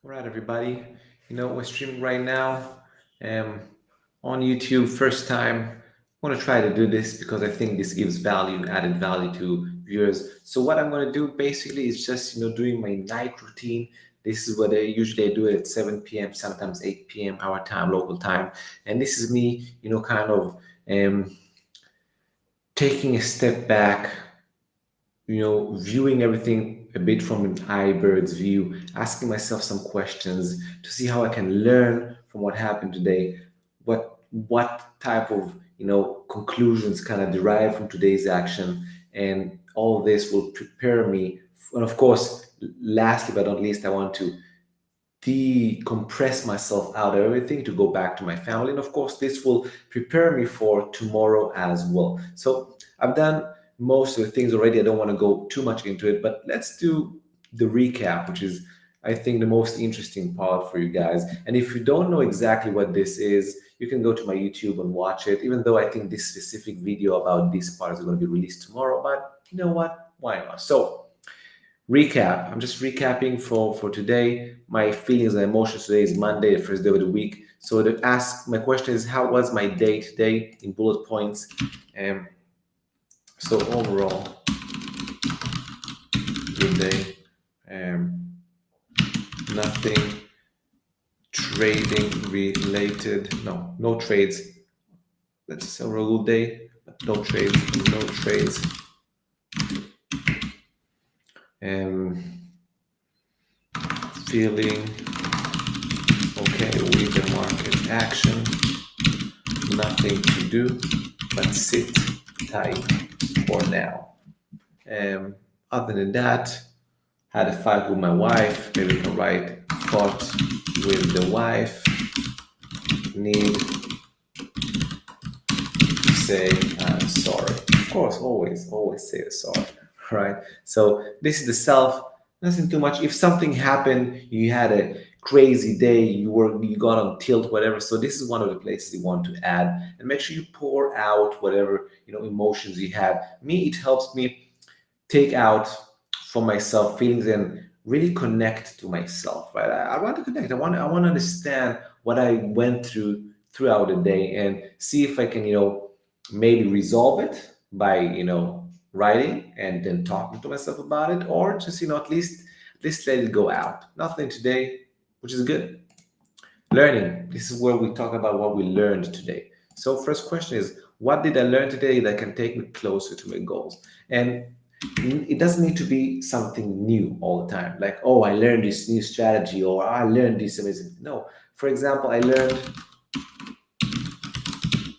All right, everybody. We're streaming right now um, on YouTube. First time. I want to try to do this because I think this gives value, added value to viewers. So what I'm going to do basically is just doing my night routine. This is what I do it at 7 p.m., sometimes 8 p.m. our time, local time. And this is me, kind of um, taking a step back, viewing everything a bit from an iBird's view, asking myself some questions to see how I can learn from what happened today, what type of conclusions kind of derive from today's action, and all of this will prepare me. And of course, lastly but not least, I want to decompress myself out of everything to go back to my family. And of course, this will prepare me for tomorrow as well. So I've done most of the things already. I don't want to go too much into it, but let's do the recap, which is, I think, the most interesting part for you guys. And if you don't know exactly what this is, you can go to my YouTube and watch it, even though I think this specific video about this part is going to be released tomorrow. But you know what? Why not? So, recap. I'm just recapping for today. My feelings and emotions today is Monday, the first day of the week. So to ask, my question is, how was my day today in bullet points? Um, so overall, good day. Nothing trading related. No trades. That's a good day, but no trades. No trades. Feeling okay with the market action. Nothing to do but sit tight for now. Other than that, had a fight with my wife. Maybe we can write fought with the wife. Need to say I'm sorry. Of course, always say sorry. Right. So this is the self. Nothing too much. If something happened, you had a crazy day, you got on tilt, whatever. So this is one of the places you want to add, and make sure you pour out whatever emotions you had. Me, it helps me take out for myself feelings and really connect to myself. Right. I want to connect. I want to understand what I went throughout the day and see if I can maybe resolve it by writing and then talking to myself about it, or just at least let it go out. Nothing today, which is good. Learning. This is where we talk about what we learned today. So first question is, what did I learn today that can take me closer to my goals? And it doesn't need to be something new all the time, like, oh, I learned this new strategy, or I learned this amazing. No. For example, I learned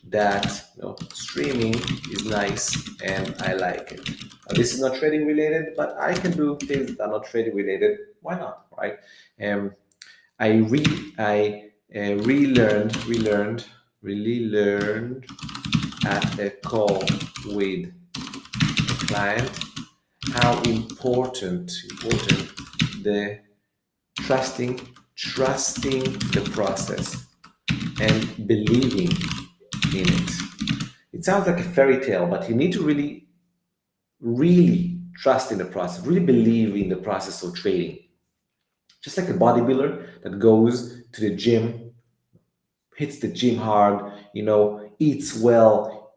that streaming is nice and I like it. This is not trading related, but I can do things that are not trading related. Why not, right? Um, I really learned at a call with a client how important the trusting the process and believing in it. It sounds like a fairy tale, but you need to really trust in the process, really believe in the process of trading. Just like a bodybuilder that goes to the gym, hits the gym hard, eats well,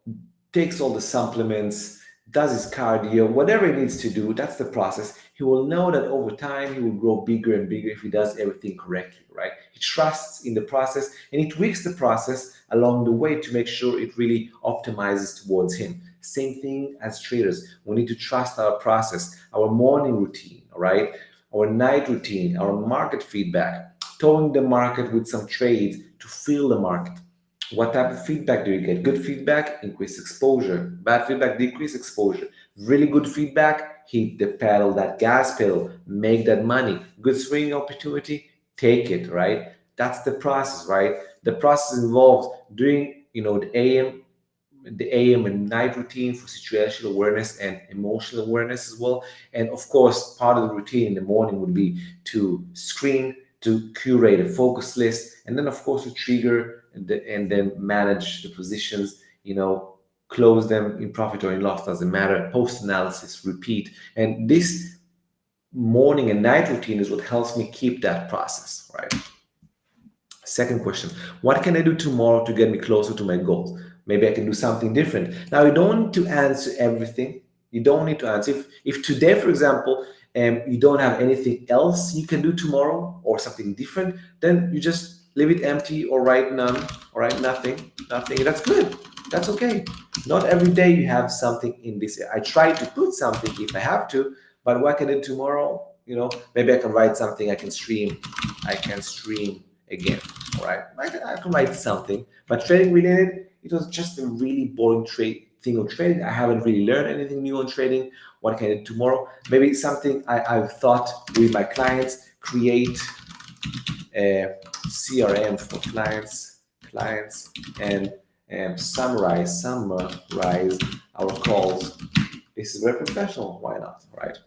takes all the supplements, does his cardio, whatever he needs to do, that's the process. He will know that over time he will grow bigger and bigger if he does everything correctly, right? He trusts in the process and he tweaks the process along the way to make sure it really optimizes towards him. Same thing as traders. We need to trust our process, our morning routine, all right? Our night routine, our market feedback, towing the market with some trades to feel the market. What type of feedback do you get? Good feedback, increase exposure. Bad feedback, decrease exposure. Really good feedback, hit the pedal, that gas pedal, make that money. Good swing opportunity, take it, right? That's the process, right? The process involves doing, the AM and night routine for situational awareness and emotional awareness as well. And of course, part of the routine in the morning would be to screen, to curate a focus list, and then of course to trigger and then manage the positions, close them in profit or in loss, doesn't matter. Post analysis, repeat. And this morning and night routine is what helps me keep that process, right? Second question, what can I do tomorrow to get me closer to my goals? Maybe I can do something different. Now, you don't need to answer everything. You don't need to answer. If today, for example, you don't have anything else you can do tomorrow or something different, then you just leave it empty or write none or write nothing. That's good. That's okay. Not every day you have something in this. I try to put something if I have to, but what can I do tomorrow? Maybe I can write something. I can stream again. All right, I can write something, but trading related, it was just a really boring thing of trading. I haven't really learned anything new on trading. What can I do tomorrow? Maybe something I've thought with my clients, create a CRM for clients, and summarize our calls. This is very professional. Why not, right?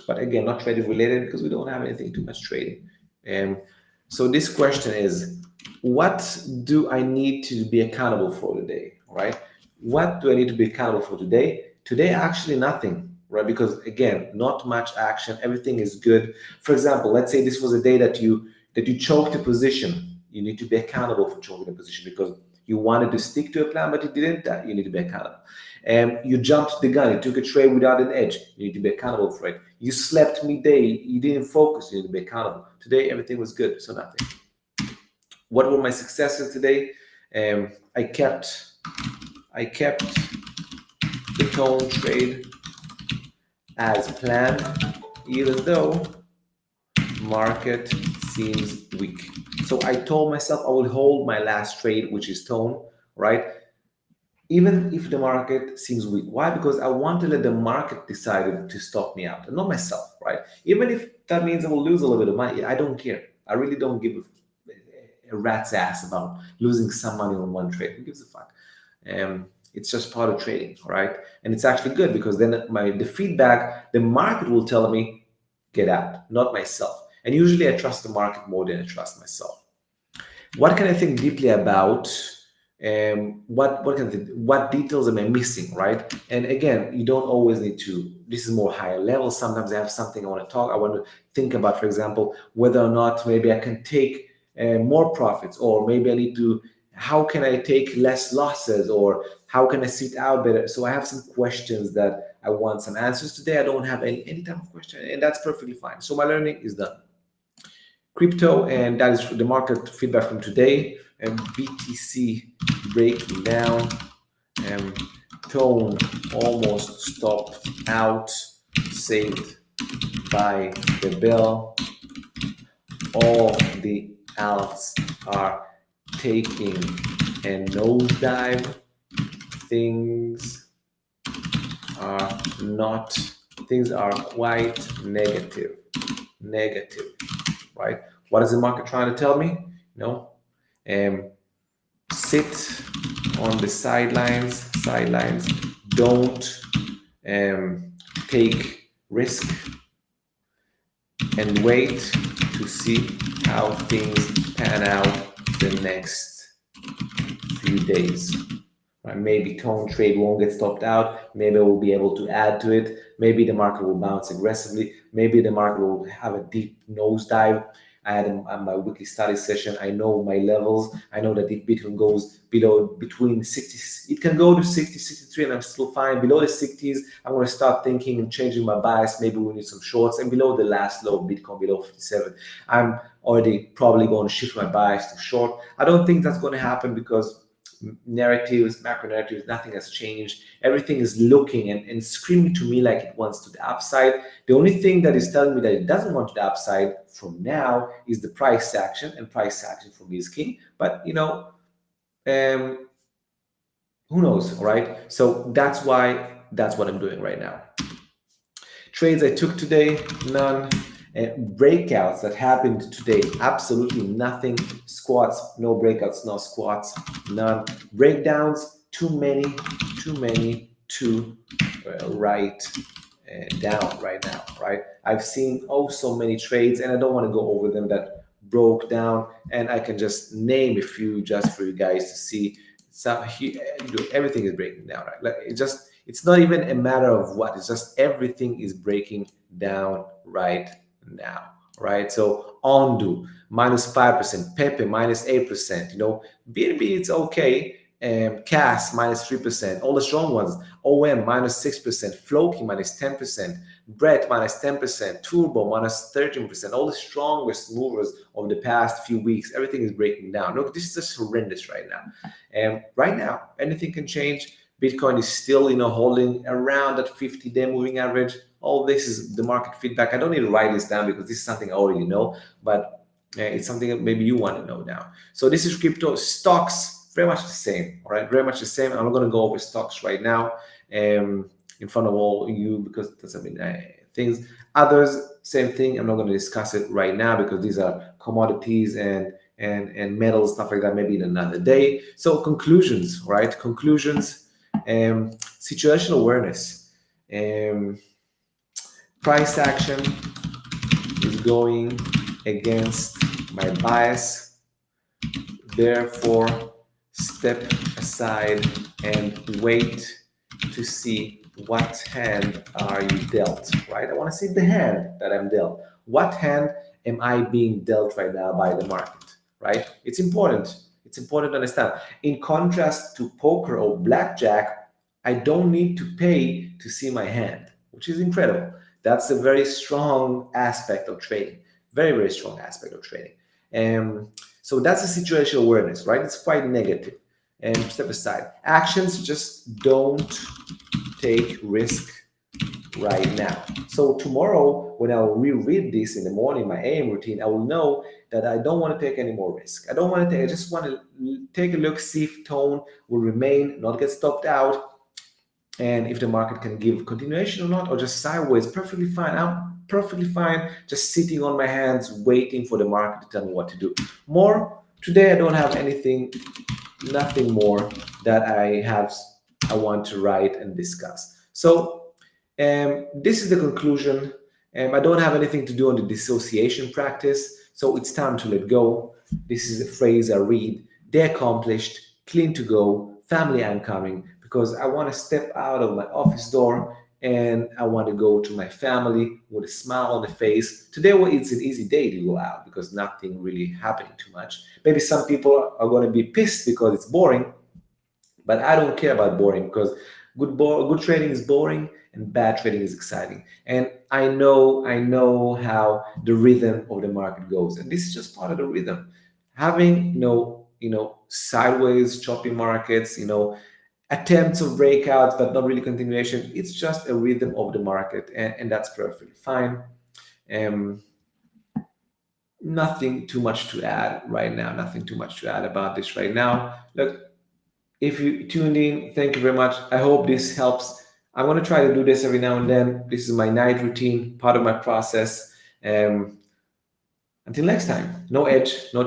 But again, not trading related because we don't have anything too much trading. So this question is, what do I need to be accountable for today, right? What do I need to be accountable for today? Today, actually nothing, right? Because again, not much action. Everything is good. For example, let's say this was a day that you choked a position. You need to be accountable for choking a position because you wanted to stick to a plan, but you didn't. You need to be accountable. You jumped the gun. You took a trade without an edge. You need to be accountable for it. You slept midday. You didn't focus. You need to be accountable. Today, everything was good, so nothing. What were my successes today? I kept the tone trade as planned, even though market seems weak. So I told myself I will hold my last trade, which is tone, right? Even if the market seems weak. Why? Because I want to let the market decide to stop me out and not myself, right? Even if that means I will lose a little bit of money, I don't care. I really don't give a rat's ass about losing some money on one trade. Who gives a fuck? It's just part of trading, right? And it's actually good because then the feedback, the market will tell me, get out, not myself. And usually I trust the market more than I trust myself. What can I think deeply about? What details am I missing, right? And again, you don't always need to. This is more higher level. Sometimes I have something I want to talk. I want to think about, for example, whether or not maybe I can take more profits, or maybe I need to. How can I take less losses, or how can I sit out better? So I have some questions that I want some answers today. I don't have any type of question, and that's perfectly fine. So my learning is done. Crypto, and that is the market feedback from today. And BTC breaking down, and tone almost stopped out, saved by the bell. All the alts are taking a nosedive. Things are quite negative, right? What is the market trying to tell me? Sit on the sidelines. Don't take risk, and wait to see how things pan out the next few days. Right? Maybe tone trade won't get stopped out. Maybe we'll be able to add to it. Maybe the market will bounce aggressively. Maybe the market will have a deep nosedive. I had my weekly study session. I know my levels. I know that if Bitcoin goes between 60, it can go to 60, 63, and I'm still fine. Below the 60s, I'm going to start thinking and changing my bias. Maybe we need some shorts. And below the last low, Bitcoin below 57, I'm already probably going to shift my bias to short. I don't think that's going to happen because narratives, macro narratives, nothing has changed. Everything is looking and screaming to me like it wants to the upside. The only thing that is telling me that it doesn't want to the upside from now is the price action, and price action for me is king. But who knows, right? So that's what I'm doing right now. Trades I took today, none. Breakouts that happened today, absolutely nothing. Squats, no breakouts, no squats, none. Breakdowns, too many to write down right now, right? I've seen so many trades, and I don't want to go over them, that broke down, and I can just name a few just for you guys to see. So everything is breaking down, right? Like It's not even a matter of what, it's just everything is breaking down right now, right? So Ondu -5%, Pepe -8%, BNB it's okay, CAS -3%, all the strong ones, OM -6%, Floki -10%, Brett -10%, Turbo -13%, all the strongest movers of the past few weeks. Everything is breaking down. Look, this is just horrendous right now. And right now, anything can change. Bitcoin is still, holding around that 50-day moving average. All this is the market feedback. I don't need to write this down because this is something I already know, but it's something that maybe you want to know now. So this is crypto. Stocks, very much the same, all right? Very much the same. I'm not going to go over stocks right now in front of all you because that's things. Others, same thing. I'm not going to discuss it right now because these are commodities and metals, stuff like that, maybe in another day. So conclusions, right? Conclusions. Situational awareness. Price action is going against my bias. Therefore, step aside and wait to see what hand are you dealt, right? I want to see the hand that I'm dealt. What hand am I being dealt right now by the market, right? It's important. It's important to understand. In contrast to poker or blackjack, I don't need to pay to see my hand, which is incredible. That's a very strong aspect of trading. Very, very strong aspect of trading. So that's a situational awareness, right? It's quite negative. And step aside. Actions, just don't take risk right now. So tomorrow, when I'll reread this in the morning, my AM routine, I will know that I don't want to take any more risk. I don't want to take, I just want to take a look, see if tone will remain, not get stopped out, and if the market can give continuation or not, or just sideways, perfectly fine. I'm perfectly fine just sitting on my hands, waiting for the market to tell me what to do. More, today I don't have anything, nothing more that I want to write and discuss. So this is the conclusion. I don't have anything to do on the dissociation practice, so it's time to let go. This is a phrase I read. Day accomplished, clean to go, family coming, because I want to step out of my office door and I want to go to my family with a smile on the face. Today, it's an easy day to go out because nothing really happening too much. Maybe some people are going to be pissed because it's boring, but I don't care about boring because good trading is boring and bad trading is exciting. And I know how the rhythm of the market goes, and this is just part of the rhythm. Having sideways choppy markets, attempts of breakouts but not really continuation. It's just a rhythm of the market, and that's perfectly fine. Nothing too much to add right now. Nothing too much to add about this right now. Look, if you tuned in, thank you very much. I hope this helps. I'm going to try to do this every now and then. This is my night routine, part of my process. Until next time, no edge, no